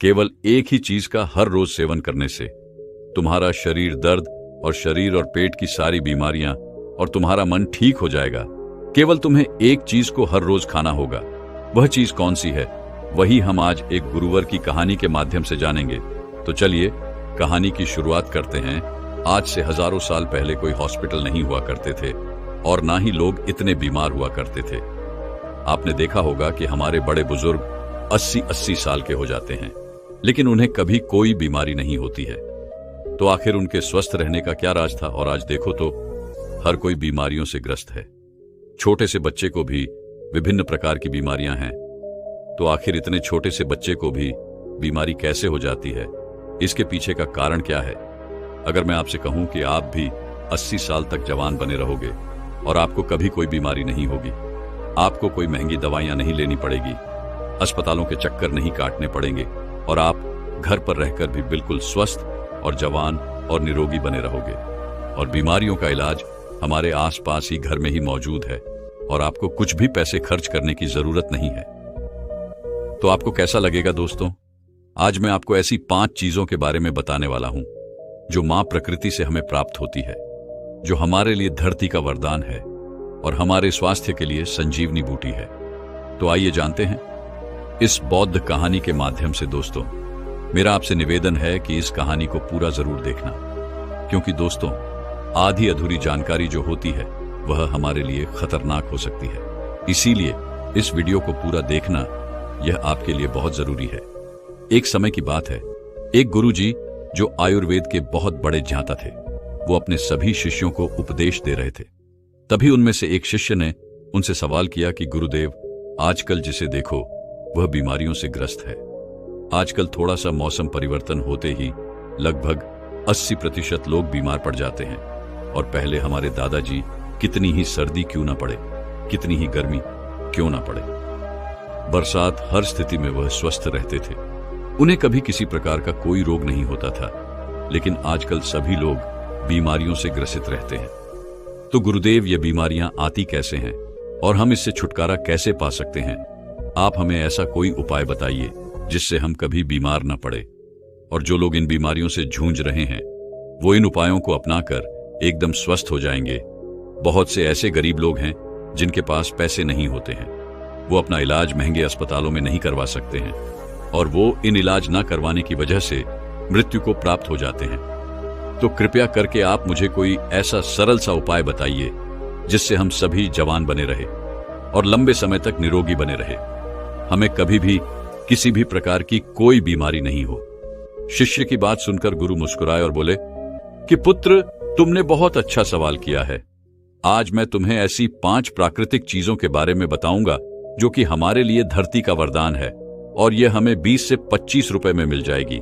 केवल एक ही चीज का हर रोज सेवन करने से तुम्हारा शरीर दर्द और शरीर और पेट की सारी बीमारियां और तुम्हारा मन ठीक हो जाएगा। केवल तुम्हें एक चीज को हर रोज खाना होगा। वह चीज कौन सी है, वही हम आज एक गुरुवर की कहानी के माध्यम से जानेंगे। तो चलिए कहानी की शुरुआत करते हैं। आज से हजारों साल पहले कोई हॉस्पिटल नहीं हुआ करते थे और ना ही लोग इतने बीमार हुआ करते थे। आपने देखा होगा कि हमारे बड़े बुजुर्ग 80-80 साल के हो जाते हैं, लेकिन उन्हें कभी कोई बीमारी नहीं होती है। तो आखिर उनके स्वस्थ रहने का क्या राज था? और आज देखो तो हर कोई बीमारियों से ग्रस्त है। छोटे से बच्चे को भी विभिन्न प्रकार की बीमारियां हैं। तो आखिर इतने छोटे से बच्चे को भी बीमारी कैसे हो जाती है? इसके पीछे का कारण क्या है? अगर मैं आपसे कहूं कि आप भी 80 साल तक जवान बने रहोगे और आपको कभी कोई बीमारी नहीं होगी, आपको कोई महंगी दवाइयां नहीं लेनी पड़ेगी, अस्पतालों के चक्कर नहीं काटने पड़ेंगे और आप घर पर रहकर भी बिल्कुल स्वस्थ और जवान और निरोगी बने रहोगे और बीमारियों का इलाज हमारे आसपास ही घर में ही मौजूद है और आपको कुछ भी पैसे खर्च करने की जरूरत नहीं है। तो आपको कैसा लगेगा दोस्तों? आज मैं आपको ऐसी 5 चीजों के बारे में बताने वाला हूं जो मां प्रकृति से हमें प्राप्त होती है, जो हमारे लिए धरती का वरदान है और हमारे स्वास्थ्य के लिए संजीवनी बूटी है। तो आइए जानते हैं इस बौद्ध कहानी के माध्यम से। दोस्तों, मेरा आपसे निवेदन है कि इस कहानी को पूरा जरूर देखना, क्योंकि दोस्तों आधी अधूरी जानकारी जो होती है वह हमारे लिए खतरनाक हो सकती है। इसीलिए इस वीडियो को पूरा देखना यह आपके लिए बहुत जरूरी है। एक समय की बात है, एक गुरुजी जो आयुर्वेद के बहुत बड़े ज्ञाता थे, वो अपने सभी शिष्यों को उपदेश दे रहे थे। तभी उनमें से एक शिष्य ने उनसे सवाल किया कि गुरुदेव, आजकल जिसे देखो वह बीमारियों से ग्रस्त है। आजकल थोड़ा सा मौसम परिवर्तन होते ही लगभग 80% लोग बीमार पड़ जाते हैं और पहले हमारे दादाजी कितनी ही सर्दी क्यों ना पड़े, कितनी ही गर्मी क्यों ना पड़े, बरसात, हर स्थिति में वह स्वस्थ रहते थे। उन्हें कभी किसी प्रकार का कोई रोग नहीं होता था। लेकिन आजकल सभी लोग बीमारियों से ग्रसित रहते हैं। तो गुरुदेव, ये बीमारियां आती कैसे हैं और हम इससे छुटकारा कैसे पा सकते हैं? आप हमें ऐसा कोई उपाय बताइए जिससे हम कभी बीमार न पड़े। और जो लोग इन बीमारियों से जूझ रहे हैं वो इन उपायों को अपनाकर एकदम स्वस्थ हो जाएंगे। बहुत से ऐसे गरीब लोग हैं जिनके पास पैसे नहीं होते हैं, वो अपना इलाज महंगे अस्पतालों में नहीं करवा सकते हैं और वो इन इलाज न करवाने की वजह से मृत्यु को प्राप्त हो जाते हैं। तो कृपया करके आप मुझे कोई ऐसा सरल सा उपाय बताइए जिससे हम सभी जवान बने रहे और लंबे समय तक निरोगी बने रहे, हमें कभी भी किसी भी प्रकार की कोई बीमारी नहीं हो। शिष्य की बात सुनकर गुरु मुस्कुराए और बोले कि पुत्र, तुमने बहुत अच्छा सवाल किया है। आज मैं तुम्हें ऐसी 5 प्राकृतिक चीजों के बारे में बताऊंगा जो कि हमारे लिए धरती का वरदान है और यह हमें 20 से 25 रुपए में मिल जाएगी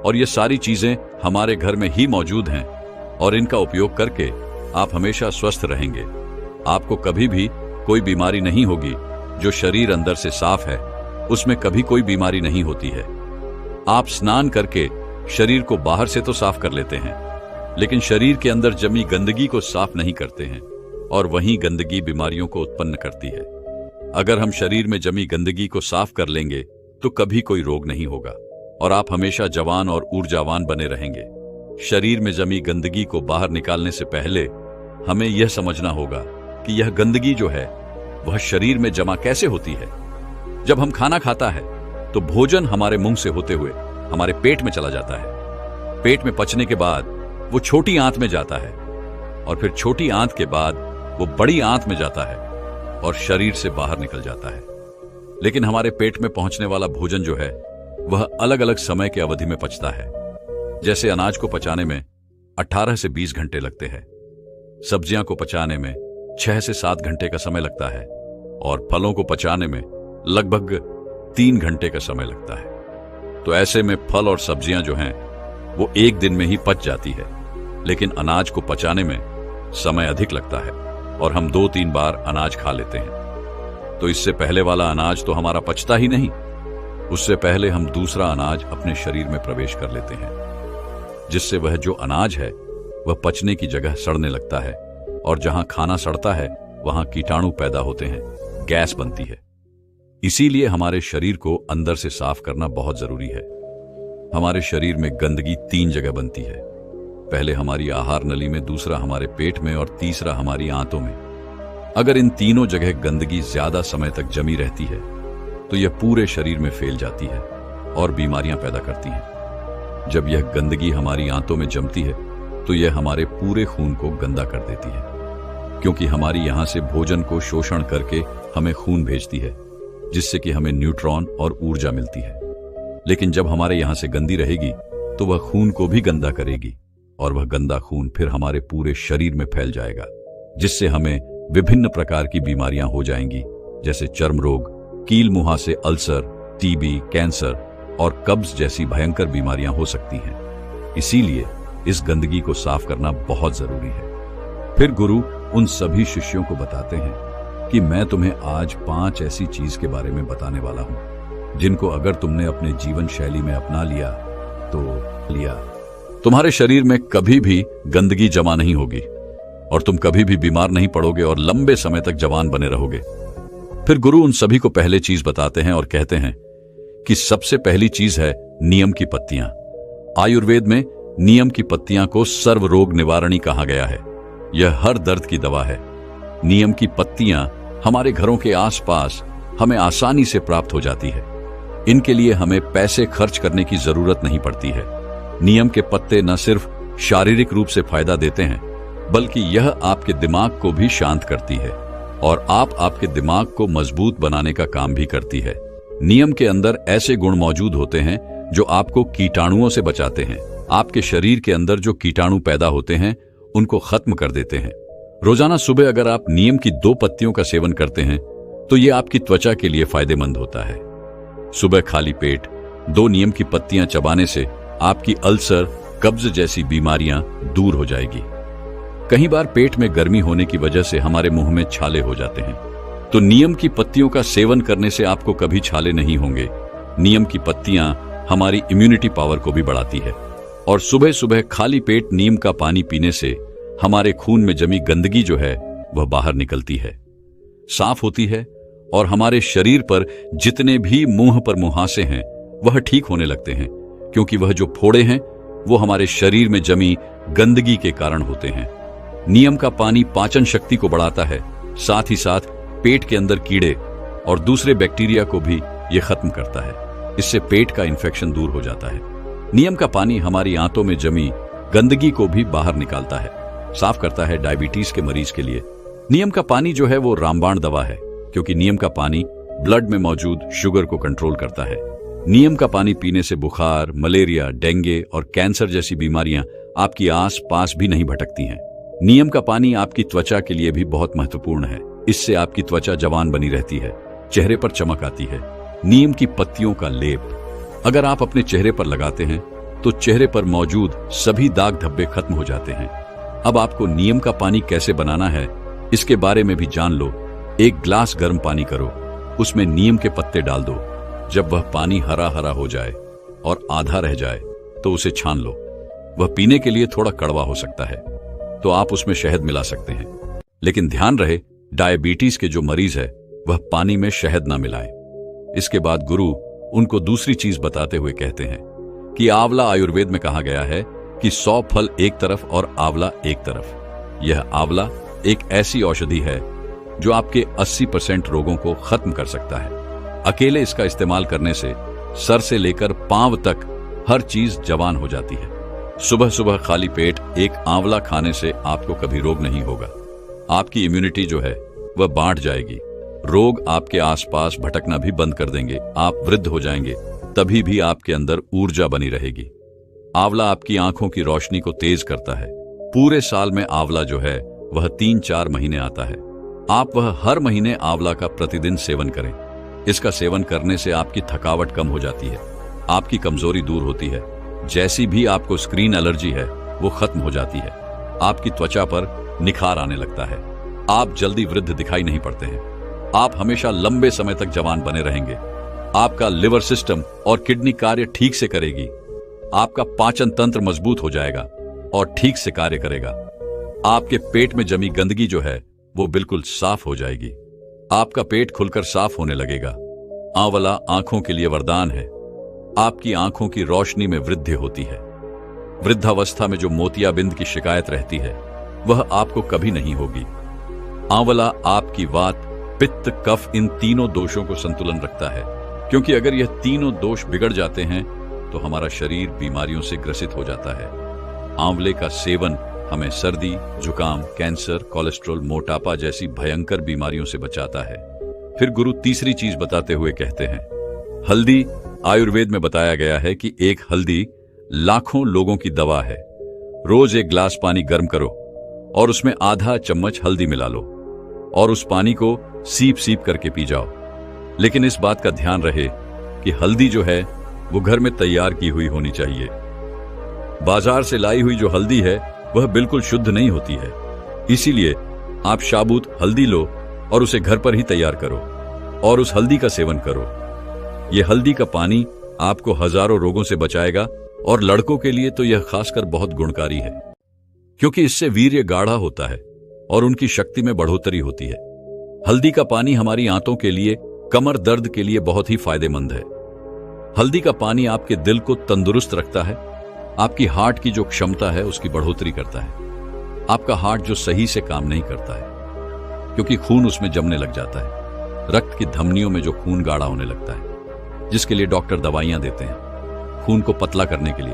और ये सारी चीजें हमारे घर में ही मौजूद हैं और इनका उपयोग करके आप हमेशा स्वस्थ रहेंगे। आपको कभी भी कोई बीमारी नहीं होगी। जो शरीर अंदर से साफ है उसमें कभी कोई बीमारी नहीं होती है। आप स्नान करके शरीर को बाहर से तो साफ कर लेते हैं, लेकिन शरीर के अंदर जमी गंदगी को साफ नहीं करते हैं और वही गंदगी बीमारियों को उत्पन्न करती है। अगर हम शरीर में जमी गंदगी को साफ कर लेंगे तो कभी कोई रोग नहीं होगा और आप हमेशा जवान और ऊर्जावान बने रहेंगे। शरीर में जमी गंदगी को बाहर निकालने से पहले हमें यह समझना होगा कि यह गंदगी जो है वह शरीर में जमा कैसे होती है। जब हम खाना खाता है तो भोजन हमारे मुंह से होते हुए हमारे पेट में चला जाता है। पेट में पचने के बाद वो छोटी आंत में जाता है और फिर छोटी आंत के बाद वो बड़ी आंत में जाता है और शरीर से बाहर निकल जाता है। लेकिन हमारे पेट में पहुंचने वाला भोजन जो है वह अलग अलग समय के अवधि में पचता है। जैसे अनाज को पचाने में 18 से 20 घंटे लगते हैं, सब्जियां को पचाने में 6 से 7 घंटे का समय लगता है और फलों को पचाने में लगभग 3 घंटे का समय लगता है। तो ऐसे में फल और सब्जियां जो हैं वो एक दिन में ही पच जाती है, लेकिन अनाज को पचाने में समय अधिक लगता है और हम 2-3 बार अनाज खा लेते हैं। तो इससे पहले वाला अनाज तो हमारा पचता ही नहीं, उससे पहले हम दूसरा अनाज अपने शरीर में प्रवेश कर लेते हैं, जिससे वह जो अनाज है वह पचने की जगह सड़ने लगता है और जहां खाना सड़ता है वहां कीटाणु पैदा होते हैं, गैस बनती है। इसीलिए हमारे शरीर को अंदर से साफ करना बहुत जरूरी है। हमारे शरीर में गंदगी 3 जगह बनती है। पहले हमारी आहार नली में, दूसरा हमारे पेट में और तीसरा हमारी आंतों में। अगर इन तीनों जगह गंदगी ज्यादा समय तक जमी रहती है तो यह पूरे शरीर में फैल जाती है और बीमारियां पैदा करती हैं। जब यह गंदगी हमारी आंतों में जमती है तो यह हमारे पूरे खून को गंदा कर देती है, क्योंकि हमारी यहां से भोजन को शोषण करके हमें खून भेजती है, जिससे कि हमें न्यूट्रॉन और ऊर्जा मिलती है। लेकिन जब हमारे यहां से गंदी रहेगी तो वह खून को भी गंदा करेगी और वह गंदा खून फिर हमारे पूरे शरीर में फैल जाएगा, जिससे हमें विभिन्न प्रकार की बीमारियां हो जाएंगी, जैसे चर्म रोग, कील मुहासे अल्सर, टीबी, कैंसर और कब्ज जैसी भयंकर बीमारियां हो सकती हैं। इसीलिए इस गंदगी को साफ करना बहुत जरूरी है। फिर गुरु उन सभी शिष्यों को बताते हैं कि मैं तुम्हें आज 5 ऐसी चीज के बारे में बताने वाला हूं जिनको अगर तुमने अपने जीवन शैली में अपना लिया तो तुम्हारे शरीर में कभी भी गंदगी जमा नहीं होगी और तुम कभी भी बीमार नहीं पड़ोगे और लंबे समय तक जवान बने रहोगे। फिर गुरु उन सभी को पहले चीज बताते हैं और कहते हैं कि सबसे पहली चीज है नीम की पत्तियां। आयुर्वेद में नीम की पत्तियां को सर्व रोग निवारणी कहा गया है। यह हर दर्द की दवा है। नीम की पत्तियां हमारे घरों के आसपास हमें आसानी से प्राप्त हो जाती है। इनके लिए हमें पैसे खर्च करने की जरूरत नहीं पड़ती है। नीम के पत्ते न सिर्फ शारीरिक रूप से फायदा देते हैं, बल्कि यह आपके दिमाग को भी शांत करती है और आपके दिमाग को मजबूत बनाने का काम भी करती है। नीम के अंदर ऐसे गुण मौजूद होते हैं जो आपको कीटाणुओं से बचाते हैं। आपके शरीर के अंदर जो कीटाणु पैदा होते हैं उनको खत्म कर देते हैं। रोजाना सुबह अगर आप नीम की 2 पत्तियों का सेवन करते हैं तो यह आपकी त्वचा के लिए फायदेमंद होता है। सुबह खाली पेट 2 नीम की पत्तियां चबाने से आपकी अल्सर, कब्ज जैसी बीमारियां दूर हो जाएगी। कई बार पेट में गर्मी होने की वजह से हमारे मुंह में छाले हो जाते हैं, तो नीम की पत्तियों का सेवन करने से आपको कभी छाले नहीं होंगे। नीम की पत्तियां हमारी इम्यूनिटी पावर को भी बढ़ाती है और सुबह सुबह खाली पेट नीम का पानी पीने से हमारे खून में जमी गंदगी जो है वह बाहर निकलती है, साफ होती है और हमारे शरीर पर जितने भी मुंह पर मुहासे हैं वह ठीक होने लगते हैं, क्योंकि वह जो फोड़े हैं वो हमारे शरीर में जमी गंदगी के कारण होते हैं। नीम का पानी पाचन शक्ति को बढ़ाता है, साथ ही साथ पेट के अंदर कीड़े और दूसरे बैक्टीरिया को भी ये खत्म करता है। इससे पेट का इन्फेक्शन दूर हो जाता है। नीम का पानी हमारी आंतों में जमी गंदगी को भी बाहर निकालता है, साफ करता है। डायबिटीज के मरीज के लिए नीम का पानी जो है वो रामबाण दवा है, क्योंकि नीम का पानी ब्लड में मौजूद शुगर को कंट्रोल करता है। नीम का पानी पीने से बुखार, मलेरिया, डेंगू और कैंसर जैसी बीमारियां आपकी आस पास भी नहीं भटकती हैं। नीम का पानी आपकी त्वचा के लिए भी बहुत महत्वपूर्ण है। इससे आपकी त्वचा जवान बनी रहती है, चेहरे पर चमक आती है। नीम की पत्तियों का लेप अगर आप अपने चेहरे पर लगाते हैं तो चेहरे पर मौजूद सभी दाग धब्बे खत्म हो जाते हैं। अब आपको नीम का पानी कैसे बनाना है इसके बारे में भी जान लो। 1 गिलास गर्म पानी करो, उसमें नीम के पत्ते डाल दो। जब वह पानी हरा हरा हो जाए और आधा रह जाए तो उसे छान लो। वह पीने के लिए थोड़ा कड़वा हो सकता है, तो आप उसमें शहद मिला सकते हैं, लेकिन ध्यान रहे डायबिटीज के जो मरीज है वह पानी में शहद ना मिलाएं। इसके बाद गुरु उनको दूसरी चीज बताते हुए कहते हैं कि आंवला आयुर्वेद में कहा गया है कि 100 फल एक तरफ और आंवला एक तरफ। यह आंवला एक ऐसी औषधि है जो आपके 80% रोगों को खत्म कर सकता है। अकेले इसका इस्तेमाल करने से सर से लेकर पांव तक हर चीज जवान हो जाती है। सुबह सुबह खाली पेट 1 आंवला खाने से आपको कभी रोग नहीं होगा। आपकी इम्यूनिटी जो है वह बांट जाएगी। रोग आपके आसपास भटकना भी बंद कर देंगे। आप वृद्ध हो जाएंगे, तभी भी आपके अंदर ऊर्जा बनी रहेगी। आंवला आपकी आंखों की रोशनी को तेज करता है। पूरे साल में आंवला जो है वह 3-4 महीने आता है। आप वह हर महीने आंवला का प्रतिदिन सेवन करें। इसका सेवन करने से आपकी थकावट कम हो जाती है, आपकी कमजोरी दूर होती है। जैसी भी आपको स्क्रीन एलर्जी है वो खत्म हो जाती है। आपकी त्वचा पर निखार आने लगता है। आप जल्दी वृद्ध दिखाई नहीं पड़ते हैं। आप हमेशा लंबे समय तक जवान बने रहेंगे। आपका लिवर सिस्टम और किडनी कार्य ठीक से करेगी। आपका पाचन तंत्र मजबूत हो जाएगा और ठीक से कार्य करेगा। आपके पेट में जमी गंदगी जो है वो बिल्कुल साफ हो जाएगी। आपका पेट खुलकर साफ होने लगेगा। आंवला आंखों के लिए वरदान है। आपकी आंखों की रोशनी में वृद्धि होती है। वृद्धावस्था में जो मोतियाबिंद की शिकायत रहती है वह आपको कभी नहीं होगी। आंवला आपकी वात, पित्त, कफ इन तीनों दोषों को संतुलन रखता है, क्योंकि अगर यह तीनों दोष बिगड़ जाते हैं तो हमारा शरीर बीमारियों से ग्रसित हो जाता है। आंवले का सेवन हमें सर्दी, जुकाम, कैंसर, कोलेस्ट्रॉल, मोटापा जैसी भयंकर बीमारियों से बचाता है। फिर गुरु तीसरी चीज बताते हुए कहते हैं, हल्दी। आयुर्वेद में बताया गया है कि एक हल्दी लाखों लोगों की दवा है। रोज एक गिलास पानी गर्म करो और उसमें आधा चम्मच हल्दी मिला लो और उस पानी को सीप सीप करके पी जाओ। लेकिन इस बात का ध्यान रहे कि हल्दी जो है वो घर में तैयार की हुई होनी चाहिए। बाजार से लाई हुई जो हल्दी है वह बिल्कुल शुद्ध नहीं होती है। इसीलिए आप साबुत हल्दी लो और उसे घर पर ही तैयार करो और उस हल्दी का सेवन करो। यह हल्दी का पानी आपको हजारों रोगों से बचाएगा और लड़कों के लिए तो यह खासकर बहुत गुणकारी है, क्योंकि इससे वीर्य गाढ़ा होता है और उनकी शक्ति में बढ़ोतरी होती है। हल्दी का पानी हमारी आंतों के लिए, कमर दर्द के लिए बहुत ही फायदेमंद है। हल्दी का पानी आपके दिल को तंदुरुस्त रखता है, आपकी हार्ट की जो क्षमता है उसकी बढ़ोतरी करता है। आपका हार्ट जो सही से काम नहीं करता है क्योंकि खून उसमें जमने लग जाता है, रक्त की धमनियों में जो खून गाढ़ा होने लगता है, जिसके लिए डॉक्टर दवाइयां देते हैं खून को पतला करने के लिए,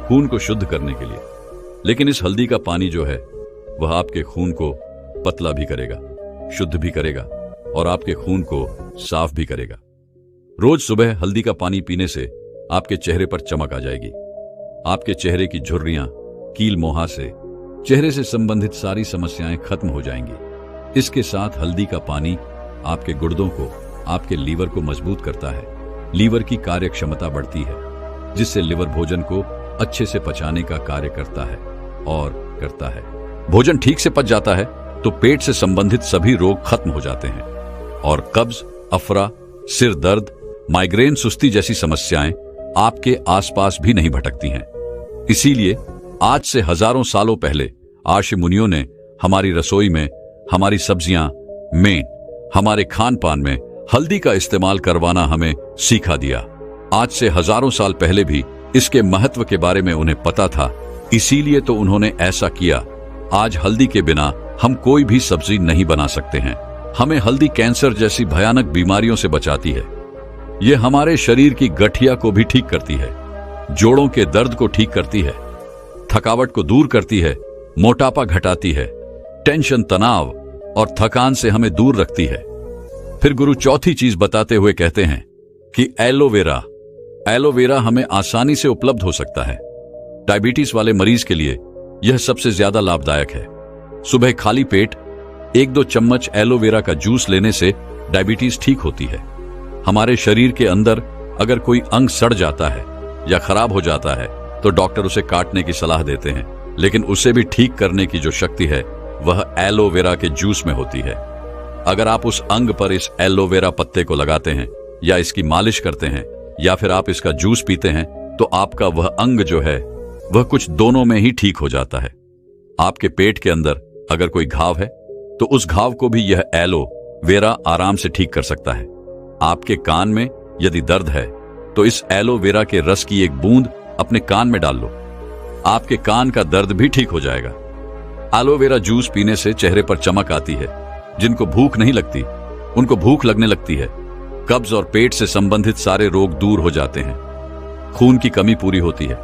खून को शुद्ध करने के लिए। लेकिन इस हल्दी का पानी जो है वह आपके खून को पतला भी करेगा, शुद्ध भी करेगा और आपके खून को साफ भी करेगा। रोज सुबह हल्दी का पानी पीने से आपके चेहरे पर चमक आ जाएगी। आपके चेहरे की झुर्रियां, कील मुहासे, चेहरे से संबंधित सारी समस्याएं खत्म हो जाएंगी। इसके साथ हल्दी का पानी आपके गुर्दों को, आपके लीवर को मजबूत करता है। लीवर की कार्य क्षमता बढ़ती है, जिससे लिवर भोजन को अच्छे से पचाने का कार्य करता है और करता है। भोजन ठीक से पच जाता है तो पेट से संबंधित सभी रोग खत्म हो जाते हैं और कब्ज, अफरा, सिर दर्द, माइग्रेन, सुस्ती जैसी समस्याएं आपके आसपास भी नहीं भटकती हैं। इसीलिए आज से हजारों सालों पहले आर्ष मुनियों ने हमारी रसोई में, हमारी सब्जियां में, हमारे खान पान में हल्दी का इस्तेमाल करवाना हमें सिखा दिया। आज से हजारों साल पहले भी इसके महत्व के बारे में उन्हें पता था, इसीलिए तो उन्होंने ऐसा किया। आज हल्दी के बिना हम कोई भी सब्जी नहीं बना सकते हैं। हमें हल्दी कैंसर जैसी भयानक बीमारियों से बचाती है। ये हमारे शरीर की गठिया को भी ठीक करती है, जोड़ों के दर्द को ठीक करती है, थकावट को दूर करती है, मोटापा घटाती है, टेंशन, तनाव और थकान से हमें दूर रखती है। फिर गुरु चौथी चीज बताते हुए कहते हैं कि एलोवेरा। एलोवेरा हमें आसानी से उपलब्ध हो सकता है। डायबिटीज वाले मरीज के लिए यह सबसे ज्यादा लाभदायक है। सुबह खाली पेट 1-2 चम्मच एलोवेरा का जूस लेने से डायबिटीज ठीक होती है। हमारे शरीर के अंदर अगर कोई अंग सड़ जाता है या खराब हो जाता है तो डॉक्टर उसे काटने की सलाह देते हैं, लेकिन उसे भी ठीक करने की जो शक्ति है वह एलोवेरा के जूस में होती है। अगर आप उस अंग पर इस एलोवेरा पत्ते को लगाते हैं या इसकी मालिश करते हैं या फिर आप इसका जूस पीते हैं तो आपका वह अंग जो है वह कुछ दोनों में ही ठीक हो जाता है। आपके पेट के अंदर अगर कोई घाव है तो उस घाव को भी यह एलोवेरा आराम से ठीक कर सकता है। आपके कान में यदि दर्द है तो इस एलोवेरा के रस की एक बूंद अपने कान में डाल लो, आपके कान का दर्द भी ठीक हो जाएगा। एलोवेरा जूस पीने से चेहरे पर चमक आती है। जिनको भूख नहीं लगती उनको भूख लगने लगती है। कब्ज और पेट से संबंधित सारे रोग दूर हो जाते हैं। खून की कमी पूरी होती है,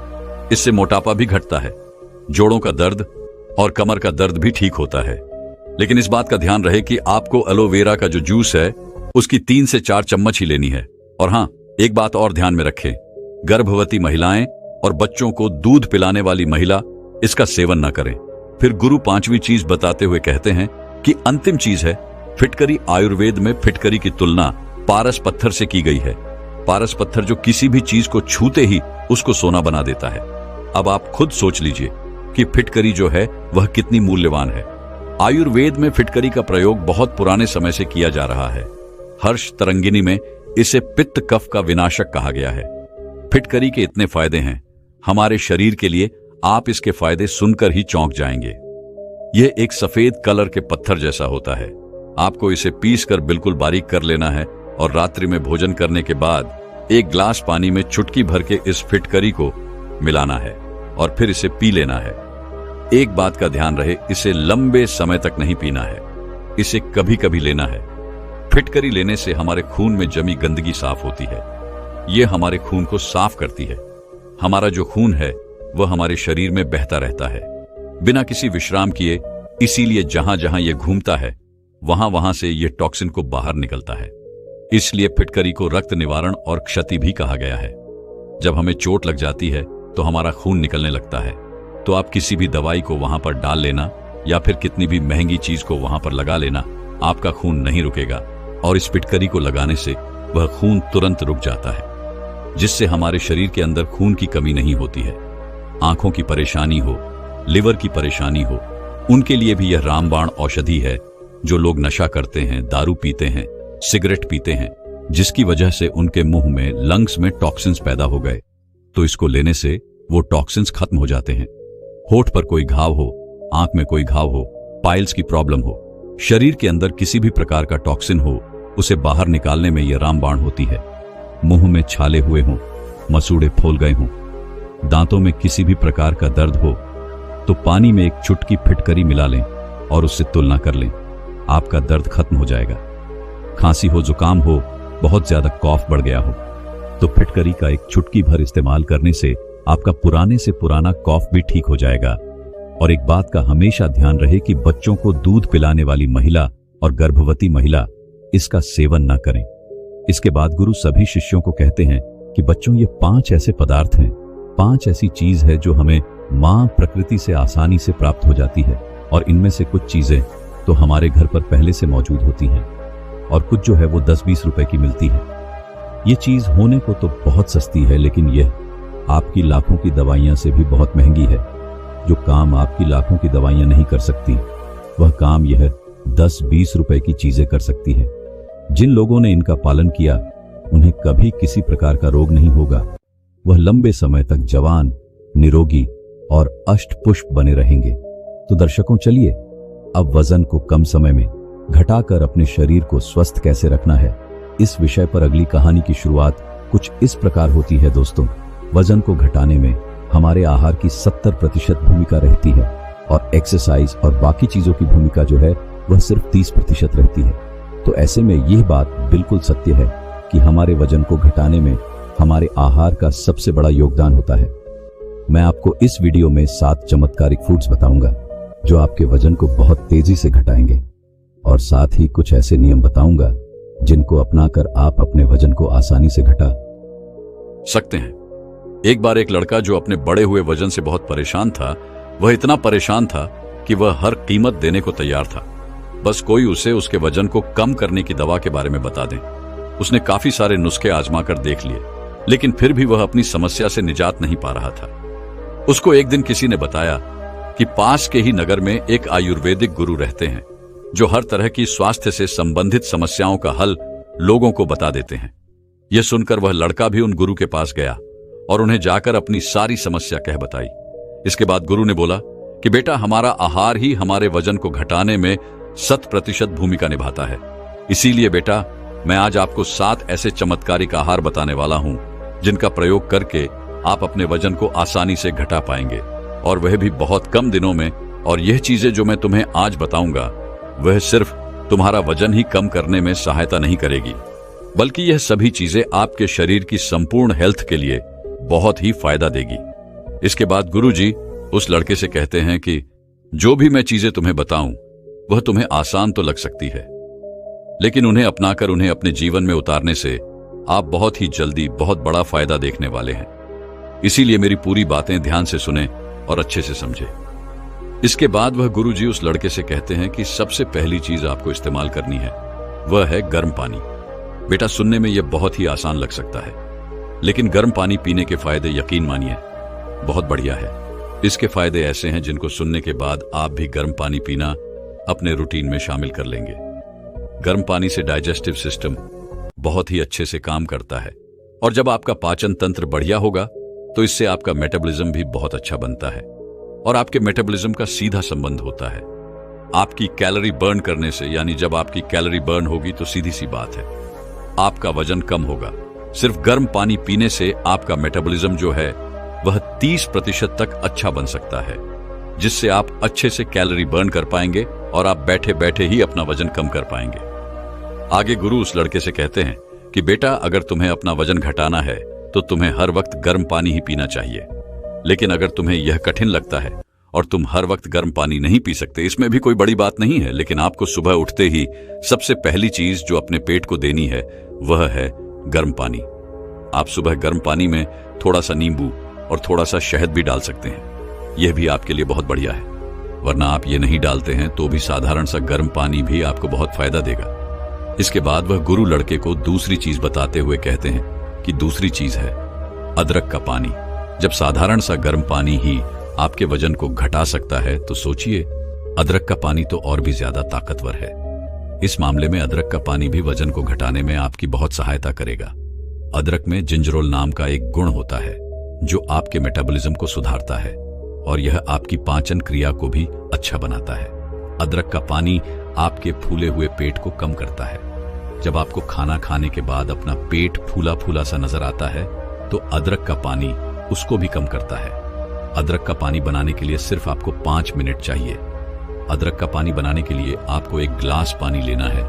इससे मोटापा भी घटता है। जोड़ों का दर्द और कमर का दर्द भी ठीक होता है। लेकिन इस बात का ध्यान रहे कि आपको एलोवेरा का जो जूस है उसकी 3 से 4 चम्मच ही लेनी है। और हाँ, एक बात और ध्यान में रखें, गर्भवती महिलाएं और बच्चों को दूध पिलाने वाली महिला इसका सेवन न करें। फिर गुरु 5वीं चीज बताते हुए कहते हैं कि अंतिम चीज है फिटकरी। आयुर्वेद में फिटकरी की तुलना पारस पत्थर से की गई है। पारस पत्थर जो किसी भी चीज को छूते ही उसको सोना बना देता है। अब आप खुद सोच लीजिए कि फिटकरी जो है वह कितनी मूल्यवान है। आयुर्वेद में फिटकरी का प्रयोग बहुत पुराने समय से किया जा रहा है। हर्ष तरंगिनी में इसे पित्त कफ का विनाशक कहा गया है। फिटकरी के इतने फायदे हैं हमारे शरीर के लिए, आप इसके फायदे सुनकर ही चौंक जाएंगे। यह एक सफेद कलर के पत्थर जैसा होता है। आपको इसे पीस कर बिल्कुल बारीक कर लेना है और रात्रि में भोजन करने के बाद एक ग्लास पानी में चुटकी भर के इस फिटकरी को मिलाना है और फिर इसे पी लेना है। एक बात का ध्यान रहे, इसे लंबे समय तक नहीं पीना है, इसे कभी कभी लेना है। फिटकरी लेने से हमारे खून में जमी गंदगी साफ होती है। यह हमारे खून को साफ करती है। हमारा जो खून है वह हमारे शरीर में बहता रहता है बिना किसी विश्राम किए, इसीलिए जहां जहां यह घूमता है वहां वहां से यह टॉक्सिन को बाहर निकलता है। इसलिए फिटकरी को रक्त निवारण और क्षति भी कहा गया है। जब हमें चोट लग जाती है तो हमारा खून निकलने लगता है, तो आप किसी भी दवाई को वहां पर डाल लेना या फिर कितनी भी महंगी चीज को वहां पर लगा लेना, आपका खून नहीं रुकेगा। और इस फिटकरी को लगाने से वह खून तुरंत रुक जाता है, जिससे हमारे शरीर के अंदर खून की कमी नहीं होती है। आंखों की परेशानी हो, लिवर की परेशानी हो, उनके लिए भी यह रामबाण औषधि है। जो लोग नशा करते हैं, दारू पीते हैं, सिगरेट पीते हैं, जिसकी वजह से उनके मुंह में, लंग्स में टॉक्सिन्स पैदा हो गए, तो इसको लेने से वो टॉक्सिन्स खत्म हो जाते हैं। होठ पर कोई घाव हो, आंख में कोई घाव हो, पाइल्स की प्रॉब्लम हो, शरीर के अंदर किसी भी प्रकार का टॉक्सिन हो, उसे बाहर निकालने में यह रामबाण होती है। मुंह में छाले हुए हों, मसूड़े फूल गए हों, दांतों में किसी भी प्रकार का दर्द हो, तो पानी में एक चुटकी फिटकरी मिला लें और उससे तुलना कर लें, आपका दर्द खत्म हो जाएगा। खांसी हो, जुकाम हो, बहुत ज्यादा कॉफ बढ़ गया हो, तो फिटकरी का एक चुटकी भर इस्तेमाल करने से आपका पुराने से पुराना कॉफ भी ठीक हो जाएगा। और एक बात का हमेशा ध्यान रहे कि बच्चों को दूध पिलाने वाली महिला और गर्भवती महिला इसका सेवन न करें। इसके बाद गुरु सभी शिष्यों को कहते हैं कि बच्चों, ये 5 ऐसे पदार्थ हैं, 5 ऐसी चीज है जो हमें मां प्रकृति से आसानी से प्राप्त हो जाती है, और इनमें से कुछ चीजें तो हमारे घर पर पहले से मौजूद होती हैं और कुछ जो है वो 10-20 रुपए की मिलती है। ये चीज होने को तो बहुत सस्ती है, लेकिन यह आपकी लाखों की दवाइयां से भी बहुत महंगी है। जो काम आपकी लाखों की दवाइयां नहीं कर सकती, वह काम यह 10-20 रुपए की चीजें कर सकती है। जिन लोगों ने इनका पालन किया, उन्हें कभी किसी प्रकार का रोग नहीं होगा। वह लंबे समय तक जवान, निरोगी और अष्टपुष्ट बने रहेंगे। तो दर्शकों, चलिए अब वजन को कम समय में घटाकर अपने शरीर को स्वस्थ कैसे रखना है, इस विषय पर अगली कहानी की शुरुआत कुछ इस प्रकार होती है। दोस्तों, वजन को घटाने में हमारे आहार की 70% भूमिका रहती है और एक्सरसाइज और बाकी चीजों की भूमिका जो है वह सिर्फ 30% रहती है। तो ऐसे में यह बात बिल्कुल सत्य है कि हमारे वजन को घटाने में हमारे आहार का सबसे बड़ा योगदान होता है। मैं आपको इस वीडियो में 7 चमत्कारिक फूड्स बताऊंगा जो आपके वजन को बहुत तेजी से घटाएंगे, और साथ ही कुछ ऐसे नियम बताऊंगा जिनको अपनाकर आप अपने वजन को आसानी से घटा सकते हैं। एक बार एक लड़का जो अपने बढ़े हुए वजन से बहुत परेशान था, वह इतना परेशान था कि वह हर कीमत देने को तैयार था, बस कोई उसे उसके वजन को कम करने की दवा के बारे में बता दे। उसने काफी सारे नुस्खे आजमा कर देख लिए, लेकिन फिर भी वह अपनी समस्या से निजात नहीं पा रहा था। उसको एक दिन किसी ने बताया कि पास के ही नगर में एक आयुर्वेदिक गुरु रहते हैं जो हर तरह की स्वास्थ्य से संबंधित समस्याओं का हल लोगों को बता देते हैं। यह सुनकर वह लड़का भी उन गुरु के पास गया और उन्हें जाकर अपनी सारी समस्या कह बताई। इसके बाद गुरु ने बोला कि बेटा, हमारा आहार ही हमारे वजन को घटाने में 100% भूमिका निभाता है। इसीलिए बेटा, मैं आज आपको 7 ऐसे चमत्कारिक आहार बताने वाला हूं जिनका प्रयोग करके आप अपने वजन को आसानी से घटा पाएंगे, और वह भी बहुत कम दिनों में। और यह चीजें जो मैं तुम्हें आज बताऊंगा वह सिर्फ तुम्हारा वजन ही कम करने में सहायता नहीं करेगी, बल्कि यह सभी चीजें आपके शरीर की संपूर्ण हेल्थ के लिए बहुत ही फायदा देगी। इसके बाद गुरुजी उस लड़के से कहते हैं कि जो भी मैं चीजें तुम्हें बताऊं वह तुम्हें आसान तो लग सकती है, लेकिन उन्हें अपनाकर उन्हें अपने जीवन में उतारने से आप बहुत ही जल्दी बहुत बड़ा फायदा देखने वाले हैं। इसीलिए मेरी पूरी बातें ध्यान से सुने और अच्छे से समझे। इसके बाद वह गुरुजी उस लड़के से कहते हैं कि सबसे पहली चीज आपको इस्तेमाल करनी है वह है गर्म पानी। बेटा, सुनने में यह बहुत ही आसान लग सकता है, लेकिन गर्म पानी पीने के फायदे यकीन मानिए बहुत बढ़िया है। इसके फायदे ऐसे हैं जिनको सुनने के बाद आप भी गर्म पानी पीना अपने रूटीन में शामिल कर लेंगे। गर्म पानी से डाइजेस्टिव सिस्टम बहुत ही अच्छे से काम करता है, और जब आपका पाचन तंत्र बढ़िया होगा तो इससे आपका मेटाबॉलिज्म भी बहुत अच्छा बनता है, और आपके मेटाबॉलिज्म का सीधा संबंध होता है आपकी कैलोरी बर्न करने से। यानी जब आपकी कैलोरी बर्न होगी तो सीधी सी बात है आपका वजन कम होगा, सिर्फ गर्म पानी पीने से आपका मेटाबॉलिज्म जो है वह 30% तक अच्छा बन सकता है, जिससे आप अच्छे से कैलोरी बर्न कर पाएंगे और आप बैठे बैठे ही अपना वजन कम कर पाएंगे। आगे गुरु उस लड़के से कहते हैं कि बेटा, अगर तुम्हें अपना वजन घटाना है तो तुम्हें हर वक्त गर्म पानी ही पीना चाहिए। लेकिन अगर तुम्हें यह कठिन लगता है और तुम हर वक्त गर्म पानी नहीं पी सकते, इसमें भी कोई बड़ी बात नहीं है, लेकिन आपको सुबह उठते ही सबसे पहली चीज जो अपने पेट को देनी है वह है गर्म पानी। आप सुबह गर्म पानी में थोड़ा सा नींबू और थोड़ा सा शहद भी डाल सकते हैं। यह भी आपके लिए बहुत बढ़िया है। वरना आप ये नहीं डालते हैं तो भी साधारण सा गर्म पानी भी आपको बहुत फायदा देगा। इसके बाद वह गुरु लड़के को दूसरी चीज बताते हुए कहते हैं कि दूसरी चीज है अदरक का पानी। जब साधारण सा गर्म पानी ही आपके वजन को घटा सकता है तो सोचिए अदरक का पानी तो और भी ज्यादा ताकतवर है। इस मामले में अदरक का पानी भी वजन को घटाने में आपकी बहुत सहायता करेगा। अदरक में जिंजरोल नाम का एक गुण होता है जो आपके मेटाबॉलिज्म को सुधारता है और यह आपकी पाचन क्रिया को भी अच्छा बनाता है। अदरक का पानी आपके फूले हुए पेट को कम करता है। जब आपको खाना खाने के बाद अपना पेट फूला फूला सा नजर आता है तो अदरक का पानी उसको भी कम करता है। अदरक का पानी बनाने के लिए सिर्फ आपको 5 मिनट चाहिए। अदरक का पानी बनाने के लिए आपको एक गिलास पानी लेना है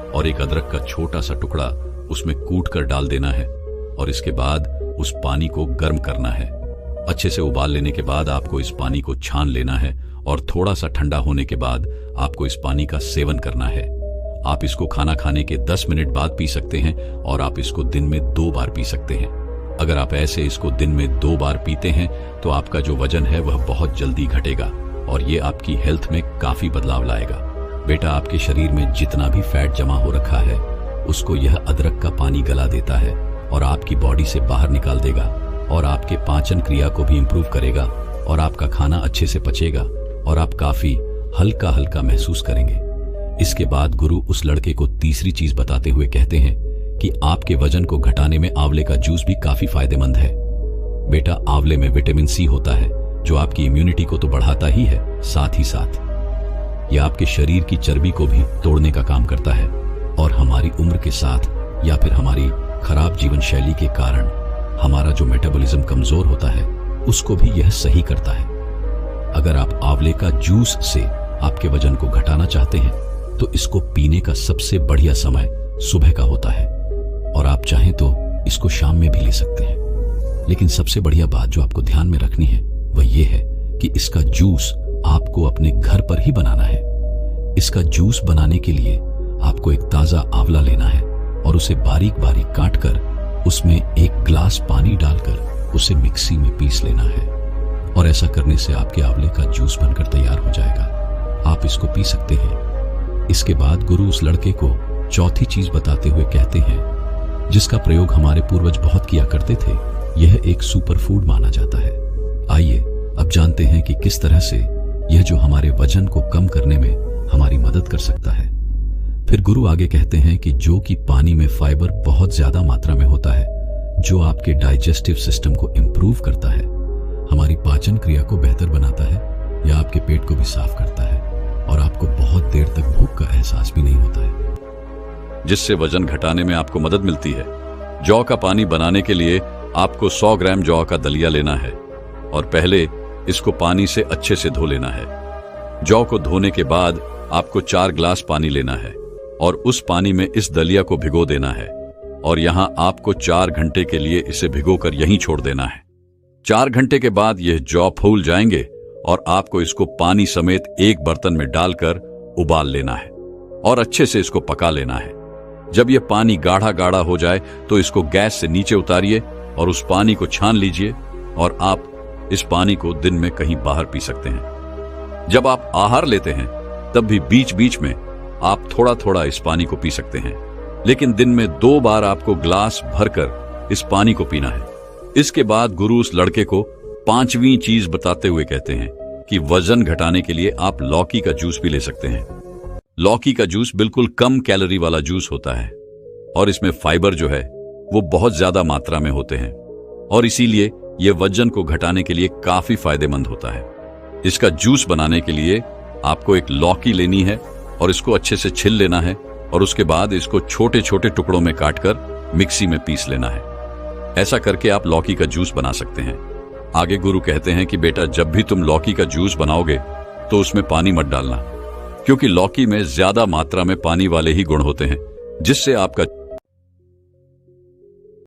और एक अदरक का छोटा सा टुकड़ा उसमें कूट कर डाल देना है और इसके बाद उस पानी को गर्म करना है। अच्छे से उबाल लेने के बाद आपको इस पानी को छान लेना है और थोड़ा सा ठंडा होने के बाद आपको इस पानी का सेवन करना है। आप इसको खाना खाने के 10 मिनट बाद पी सकते हैं और आप इसको दिन में 2 बार पी सकते हैं। अगर आप ऐसे इसको दिन में 2 बार पीते हैं तो आपका जो वजन है वह बहुत जल्दी घटेगा और ये आपकी हेल्थ में काफी बदलाव लाएगा। बेटा, आपके शरीर में जितना भी फैट जमा हो रखा है उसको यह अदरक का पानी गला देता है और आपकी बॉडी से बाहर निकाल देगा और आपके पाचन क्रिया को भी इंप्रूव करेगा और आपका खाना अच्छे से पचेगा और आप काफी हल्का हल्का महसूस करेंगे। इसके बाद गुरु उस लड़के को तीसरी चीज बताते हुए कहते हैं कि आपके वजन को घटाने में आंवले का जूस भी काफी फायदेमंद है। बेटा, आंवले में विटामिन सी होता है जो आपकी इम्यूनिटी को तो बढ़ाता ही है, साथ ही साथ यह आपके शरीर की चर्बी को भी तोड़ने का काम करता है और हमारी उम्र के साथ या फिर हमारी खराब जीवन शैली के कारण हमारा जो मेटाबॉलिज्म कमजोर होता है उसको भी यह सही करता है। अगर आप आंवले का जूस से आपके वजन को घटाना चाहते हैं तो इसको पीने का सबसे बढ़िया समय सुबह का होता है और आप चाहें तो इसको शाम में भी ले सकते हैं। लेकिन सबसे बढ़िया बात जो आपको ध्यान में रखनी है वह यह है कि इसका जूस आपको अपने घर पर ही बनाना है। इसका जूस बनाने के लिए आपको एक ताजा आंवला लेना है और उसे बारीक बारीक काटकर उसमें 1 गिलास पानी डालकर उसे मिक्सी में पीस लेना है और ऐसा करने से आपके आंवले का जूस बनकर तैयार हो जाएगा। आप इसको पी सकते हैं। इसके बाद गुरु उस लड़के को चौथी चीज बताते हुए कहते हैं जिसका प्रयोग हमारे पूर्वज बहुत किया करते थे। यह एक सुपर फूड माना जाता है। आइए अब जानते हैं कि किस तरह से यह जो हमारे वजन को कम करने में हमारी मदद कर सकता है। फिर गुरु आगे कहते हैं कि जो कि पानी में फाइबर बहुत ज्यादा मात्रा में होता है जो आपके डाइजेस्टिव सिस्टम को इंप्रूव करता है, हमारी पाचन क्रिया को बेहतर बनाता है या आपके पेट को भी साफ करता है और आपको बहुत देर तक भूख का एहसास भी नहीं होता है, जिससे वजन घटाने में आपको मदद मिलती है। जौ का पानी बनाने के लिए आपको 100 ग्राम जौ का दलिया लेना है और पहले इसको पानी से अच्छे से धो लेना है। जौ को धोने के बाद आपको 4 गिलास पानी लेना है और उस पानी में इस दलिया को भिगो देना है और यहां आपको 4 घंटे के लिए इसे भिगोकर यहीं छोड़ देना है। 4 घंटे के बाद यह जौ फूल जाएंगे और आपको इसको पानी समेत एक बर्तन में डालकर उबाल लेना है और अच्छे से इसको पका लेना है। जब यह पानी गाढ़ा गाढ़ा हो जाए तो इसको गैस से नीचे उतारिए और उस पानी को छान लीजिए और आप इस पानी को दिन में कहीं बाहर पी सकते हैं। जब आप आहार लेते हैं तब भी बीच बीच में आप थोड़ा थोड़ा इस पानी को पी सकते हैं, लेकिन दिन में 2 बार आपको ग्लास भरकर इस पानी को पीना है। इसके बाद गुरु उस लड़के को 5वीं चीज बताते हुए कहते हैं कि वजन घटाने के लिए आप लौकी का जूस भी ले सकते हैं। लौकी का जूस बिल्कुल कम कैलोरी वाला जूस होता है और इसमें फाइबर जो है वो बहुत ज्यादा मात्रा में होते हैं और इसीलिए यह वजन को घटाने के लिए काफी फायदेमंद होता है। इसका जूस बनाने के लिए आपको एक लौकी लेनी है और इसको अच्छे से छिल लेना है और उसके बाद इसको छोटे छोटे टुकड़ों में काटकर मिक्सी में पीस लेना है। ऐसा करके आप लौकी का जूस बना सकते हैं। आगे गुरु कहते हैं कि बेटा, जब भी तुम लौकी का जूस बनाओगे तो उसमें पानी मत डालना, क्योंकि लौकी में ज्यादा मात्रा में पानी वाले ही गुण होते हैं, जिससे आपका